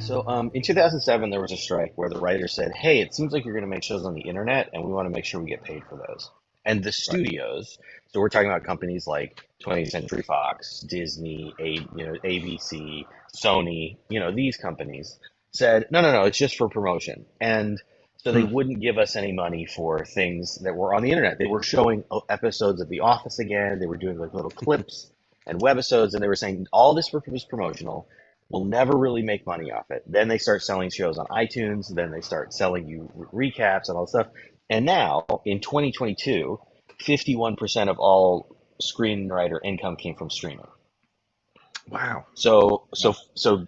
So in 2007, there was a strike where the writers said, "Hey, it seems like you're going to make shows on the internet, and we want to make sure we get paid for those." And the Right. studios, so we're talking about companies like 20th Century Fox, Disney, ABC, Sony, these companies said, "No, no, no, it's just for promotion." And so they Hmm. wouldn't give us any money for things that were on the internet. They were showing episodes of The Office again. They were doing like little clips and webisodes, and they were saying all this was promotional. We'll never really make money off it. Then they start selling shows on iTunes. Then they start selling you recaps and all this stuff. And now in 2022, 51% of all screenwriter income came from streaming. Wow. So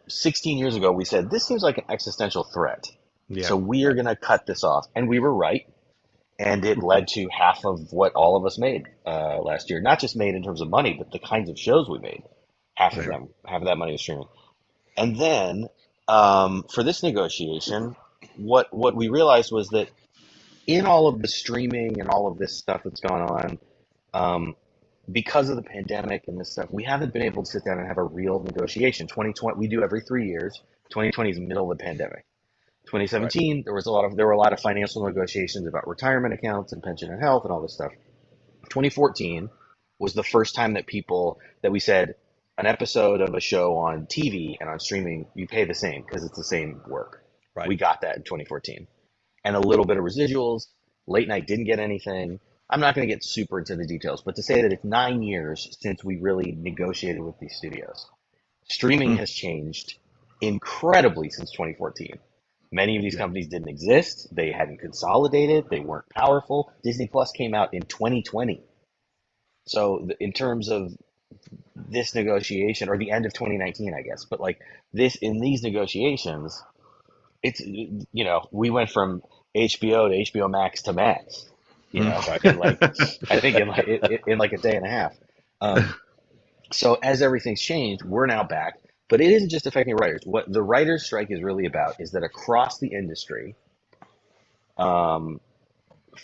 16 years ago, we said this seems like an existential threat. Yeah. So we are going to cut this off, and we were right. And it led to half of what all of us made last year. Not just made in terms of money, but the kinds of shows we made. Right. Half of that money was streaming. And then for this negotiation, what we realized was that in all of the streaming and all of this stuff that's gone on, because of the pandemic and this stuff, we haven't been able to sit down and have a real negotiation. 2020, we do every 3 years. 2020 is the middle of the pandemic. Right. 2017, there were a lot of financial negotiations about retirement accounts and pension and health and all this stuff. 2014 was the first time that we said an episode of a show on TV and on streaming, you pay the same because it's the same work. Right. We got that in 2014. And a little bit of residuals. Late night didn't get anything. I'm not going to get super into the details, but to say that it's 9 years since we really negotiated with these studios. Streaming Hmm. has changed incredibly since 2014. Many of these Yeah. companies didn't exist. They hadn't consolidated. They weren't powerful. Disney Plus came out in 2020. So in terms of this negotiation, or the end of 2019, I guess, but like this in these negotiations, it's we went from HBO to HBO Max to Max, Hmm. in like I think in like a day and a half. Um, so as everything's changed, we're now back. But it isn't just affecting writers. What the writers' strike is really about is that across the industry, um,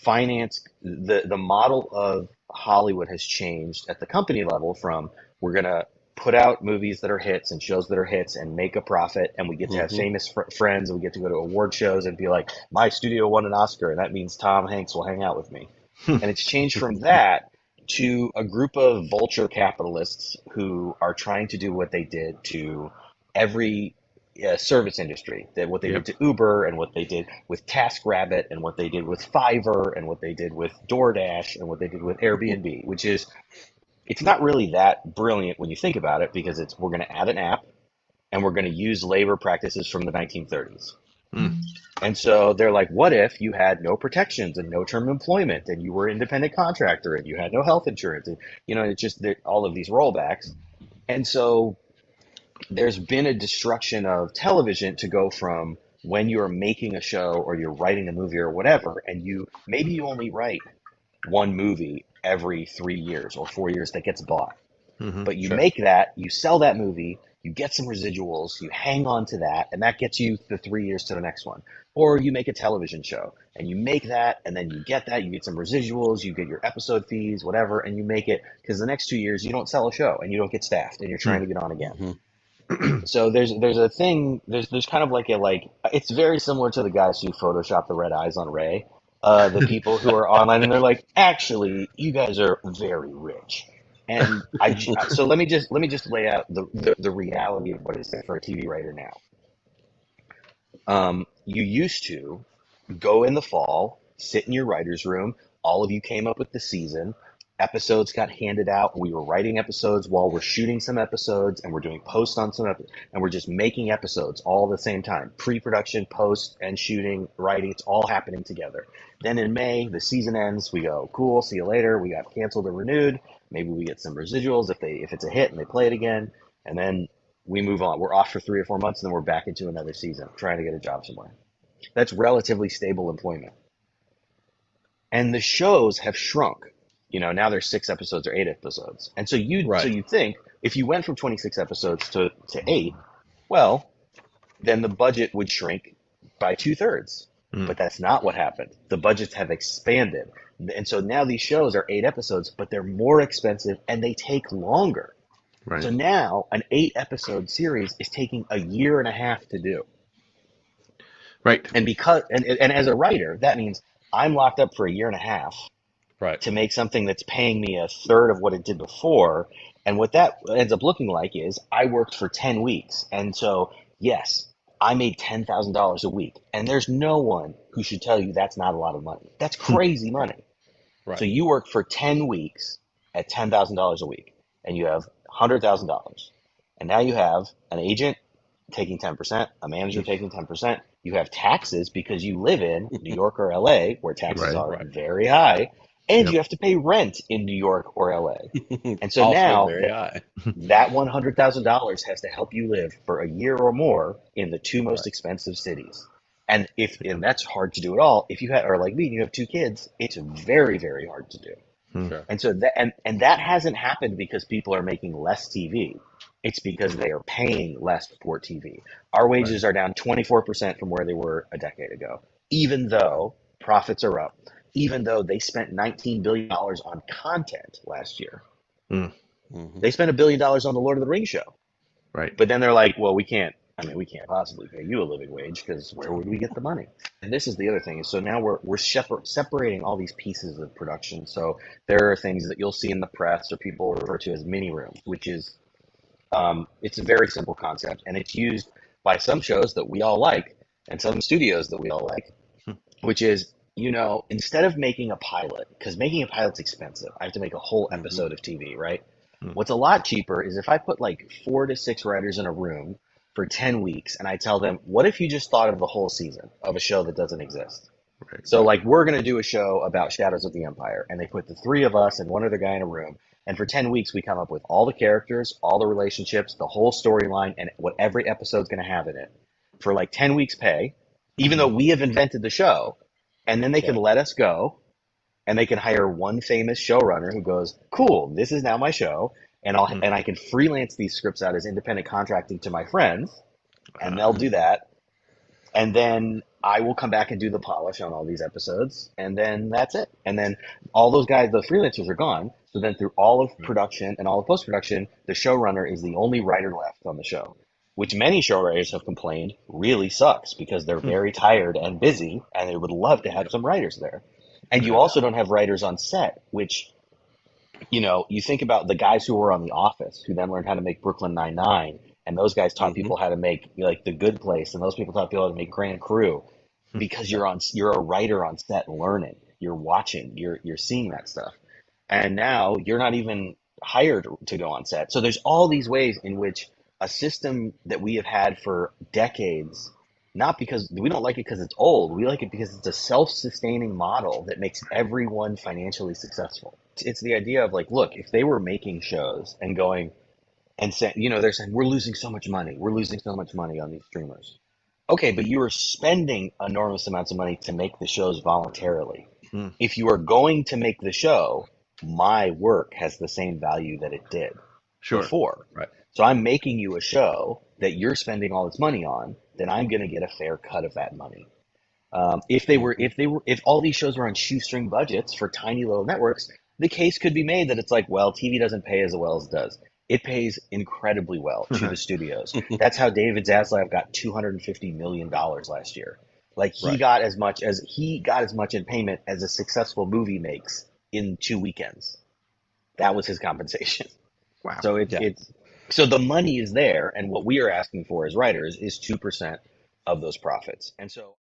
the model of Hollywood has changed at the company level from we're gonna put out movies that are hits and shows that are hits and make a profit, and we get to have Hmm. famous friends, and we get to go to award shows and be like, my studio won an Oscar, and that means Tom Hanks will hang out with me. And it's changed from that to a group of vulture capitalists who are trying to do what they did to every service industry, that what they did Yep. to Uber and what they did with TaskRabbit and what they did with Fiverr and what they did with DoorDash and what they did with Airbnb, which is it's not really that brilliant when you think about it because we're going to add an app and we're going to use labor practices from the 1930s. Hmm. And so they're like, what if you had no protections and no term employment and you were an independent contractor and you had no health insurance and it's just all of these rollbacks. And so there's been a destruction of television to go from when you're making a show or you're writing a movie or whatever, and maybe you only write one movie every 3 years or 4 years that gets bought. Hmm. But you Sure. make that, you sell that movie, you get some residuals, you hang on to that, and that gets you the 3 years to the next one. Or you make a television show and you make that, and then you get some residuals, you get your episode fees, whatever, and you make it because the next 2 years you don't sell a show and you don't get staffed and you're Hmm. trying to get on again. Hmm. So there's a thing there's kind of like it's very similar to the guys who Photoshop the red eyes on Ray, the people who are online and they're like, actually, you guys are very rich, and so let me just lay out the reality of what it's like for a TV writer now. You used to go in the fall, sit in your writer's room. All of you came up with the season. Episodes got handed out. We were writing episodes while we're shooting some episodes, and we're doing post on some episodes, and we're just making episodes all at the same time. Pre-production, post, and shooting, writing, it's all happening together. Then in May, the season ends. We go, cool, see you later. We got canceled or renewed. Maybe we get some residuals if it's a hit and they play it again, and then we move on. We're off for 3 or 4 months, and then we're back into another season, trying to get a job somewhere. That's relatively stable employment. And the shows have shrunk. Now there's 6 episodes or 8 episodes. And so Right. you think if you went from 26 episodes to 8, well, then the budget would shrink by 2/3. Hmm. But that's not what happened. The budgets have expanded. And so now these shows are 8 episodes, but they're more expensive and they take longer. Right. So now an 8 episode series is taking a year and a half to do. Right. And as a writer, that means I'm locked up for a year and a half Right. to make something that's paying me a third of what it did before. And what that ends up looking like is I worked for 10 weeks. And so, yes, I made $10,000 a week. And there's no one who should tell you that's not a lot of money. That's crazy money. So Right. you work for 10 weeks at $10,000 a week and you have $100,000. And now you have an agent taking 10%, a manager taking 10%. You have taxes because you live in New York or LA where taxes Right. are Right. very high, and Yep. you have to pay rent in New York or LA. And so Also now very high. that $100,000 has to help you live for a year or more in the two most Right. expensive cities. And that's hard to do at all. If you have, or like me, and you have two kids, it's very, very hard to do. Sure. And so and that hasn't happened because people are making less TV. It's because they are paying less for TV. Our Right. wages are down 24% from where they were a decade ago, even though profits are up, even though they spent $19 billion on content last year. Mm. Hmm. They spent $1 billion on the Lord of the Rings show. Right. But then they're like, well, we can't possibly pay you a living wage because where would we get the money? And this is the other thing. Is so now we're separating all these pieces of production. So there are things that you'll see in the press or people refer to as mini rooms, which is it's a very simple concept, and it's used by some shows that we all like and some studios that we all like, which is, instead of making a pilot, because making a pilot's expensive, I have to make a whole Hmm. episode of TV, right? Mm. What's a lot cheaper is if I put like 4 to 6 writers in a room for 10 weeks and I tell them, what if you just thought of the whole season of a show that doesn't exist? Right. So, Right. like, we're going to do a show about Shadows of the Empire, and they put the three of us and one other guy in a room. And for 10 weeks, we come up with all the characters, all the relationships, the whole storyline, and what every episode's going to have in it for like 10 weeks' pay, even though we have invented the show. And then they can Right. let us go, and they can hire one famous showrunner who goes, "Cool, this is now my show." Mm. And I can freelance these scripts out as independent contracting to my friends, and they'll do Hmm. that, and then I will come back and do the polish on all these episodes, and then that's it. And then all those guys, the freelancers are gone. So then through all of production and all of post production, the showrunner is the only writer left on the show, which many show writers have complained really sucks because they're very tired and busy, and they would love to have Yep. some writers there. And you Yeah. also don't have writers on set, which you think about the guys who were on The Office, who then learned how to make Brooklyn Nine-Nine, and those guys taught Hmm. people how to make like The Good Place, and those people taught people how to make Grand Crew, because Yep. you're a writer on set learning, you're watching, you're seeing that stuff, and now you're not even hired to go on set. So there's all these ways in which a system that we have had for decades, not because we don't like it because it's old, we like it because it's a self-sustaining model that makes everyone financially successful. It's the idea of like, look, if they were making shows and going and saying, they're saying we're losing so much money, we're losing so much money on these streamers. Okay, but you are spending enormous amounts of money to make the shows voluntarily. Mm. If you are going to make the show, my work has the same value that it did Sure. before. Right. So I'm making you a show that you're spending all this money on, then I'm going to get a fair cut of that money. Hmm. If all these shows were on shoestring budgets for tiny little networks, the case could be made that it's like, well, TV doesn't pay as well as it does. It pays incredibly well to the studios. That's how David Zaslav got $250 million last year. Like Right. he got as much in payment as a successful movie makes in 2 weekends. That was his compensation. Wow. So it's Yeah. it's so the money is there, and what we are asking for as writers is 2% of those profits. And so